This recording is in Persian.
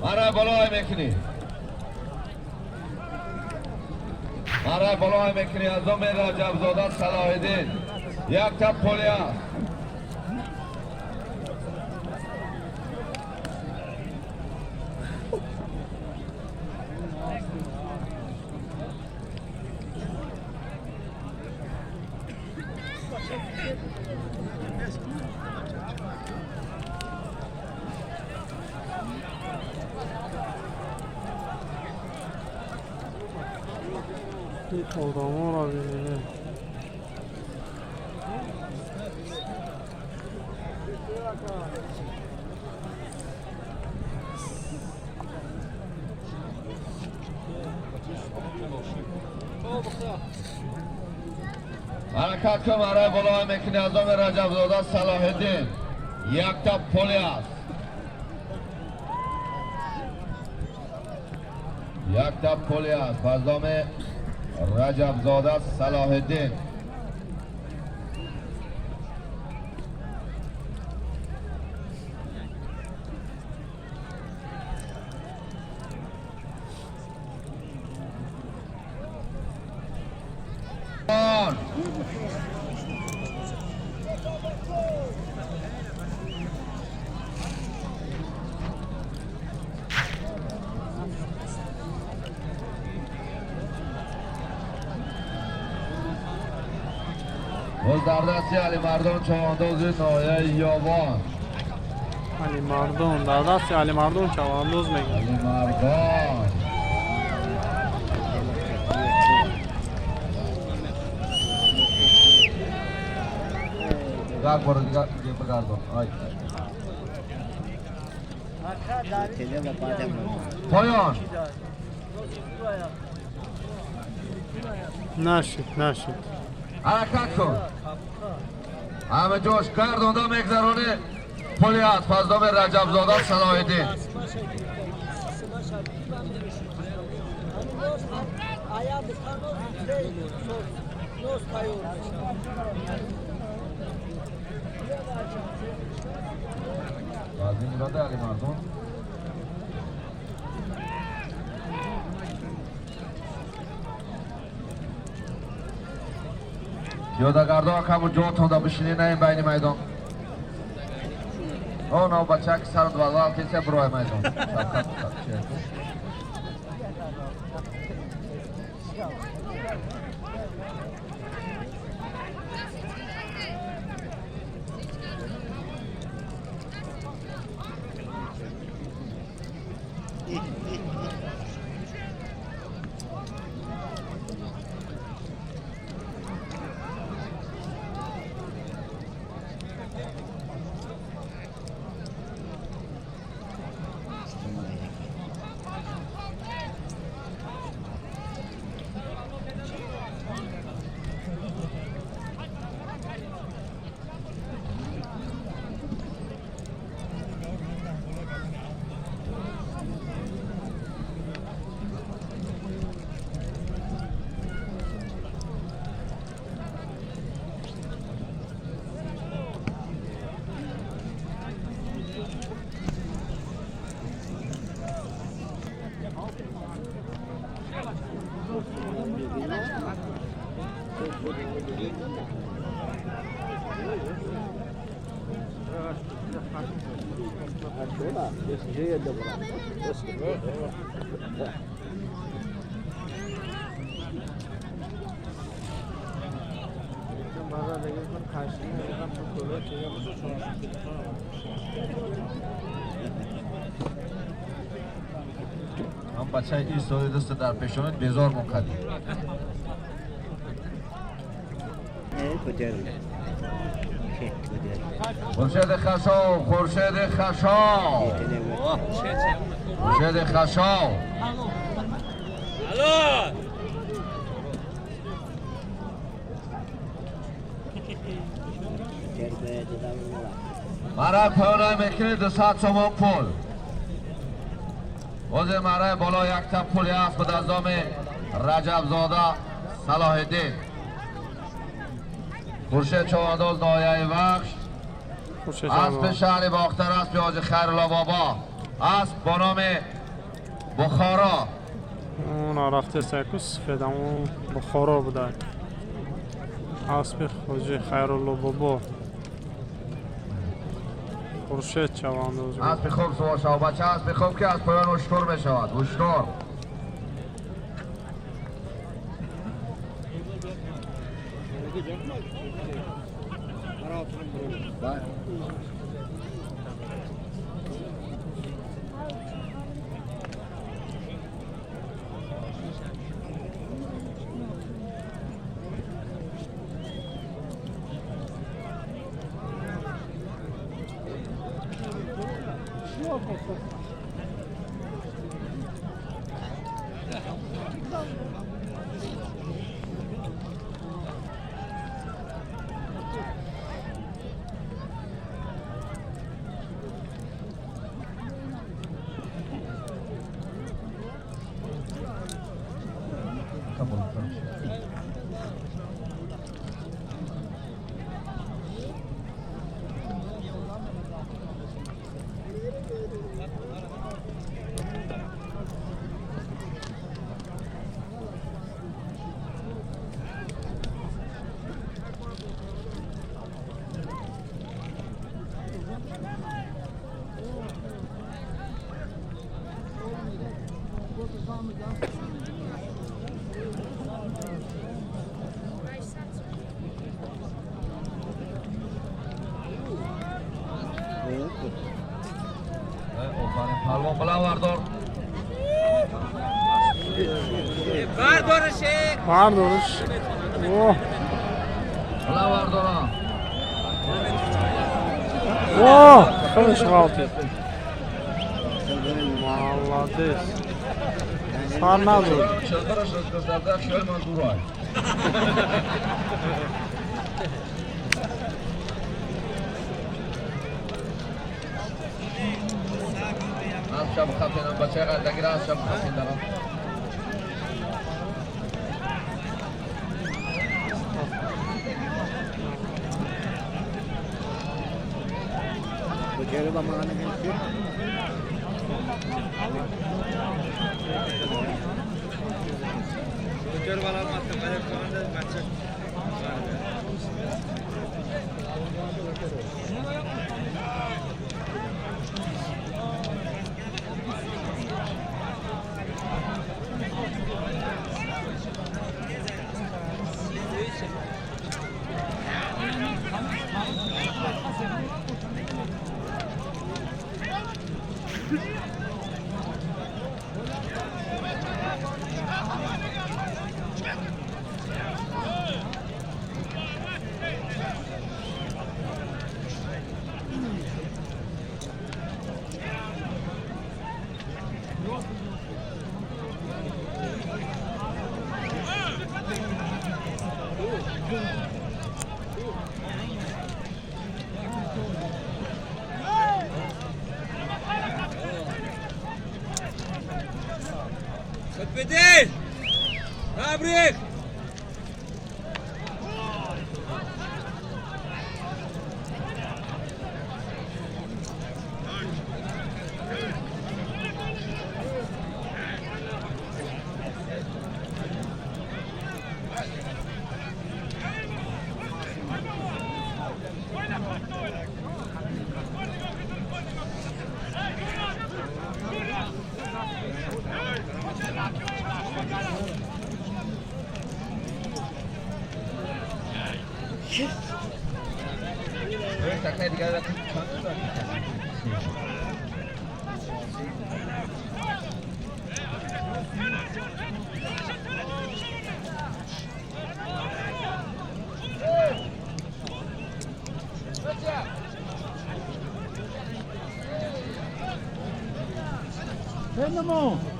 مرای بالای میکنی، مرای بالای میکنی از دو میره رجبزاده صلاح الدین. یک تپ پولی است. این آدم را ببینه. حرکت که مرای بالای میکنی از دو میره رجبزاده صلاح الدین. یک تپ پولی است. یک تپ پولی است فضام رجبزاده صلاح الدین. باز در دستی علی مردان چواندوز نایه یابان. علی مردان در دست علی مردان چواندوز میگه. علی مردان گرد برو دیگه بگردان. پایان نشید حرکت کن. همه جوش گردونده میگذرونه. پولی است فضلام رجبزاده صلاح الدین. بازی میراده علی مردان. پیاده‌گردان کم جا تونده بشینی نه این بین میدان. او نو بچه که سر دوازده کسی بروی میدان. هم بچه ایستاده دست در پیشانت بیزار منقدی. خورشید خشاو، خورشید خشاو، خورشید خشاو. مرای پایانه میکنی 200 تومان پول. وضع مرای بالا یک تپ پولی است به دستام رجبزاده صلاح الدین. خورشید چواندوز نایه بخش اسب شهر باختر است به حاج خیرالله بابا. اسب با نام بخارا. اونا رفته سکوس فدام اون بخارا بوده. اسب خوجی خیرالله بابا. خورشید چوانده اوزگو. اسب خوب سوار شود بچه، اسب خوب که از پایان اشتر می شود. اشتر پلوان بلند بردار. بردارش. اوه. بلند بردارم. اوه. خیلی شغالتی. مالادیس. سار نبود. چلبرش رزگزده اخشای من دورای. از شب خفتینم بچه قدگیر از شب خفتین دارم. بچه با مانه میشه. بچه رو بالا مات کنه بچه. بدين تبريك تکنه دیگر را Fernando!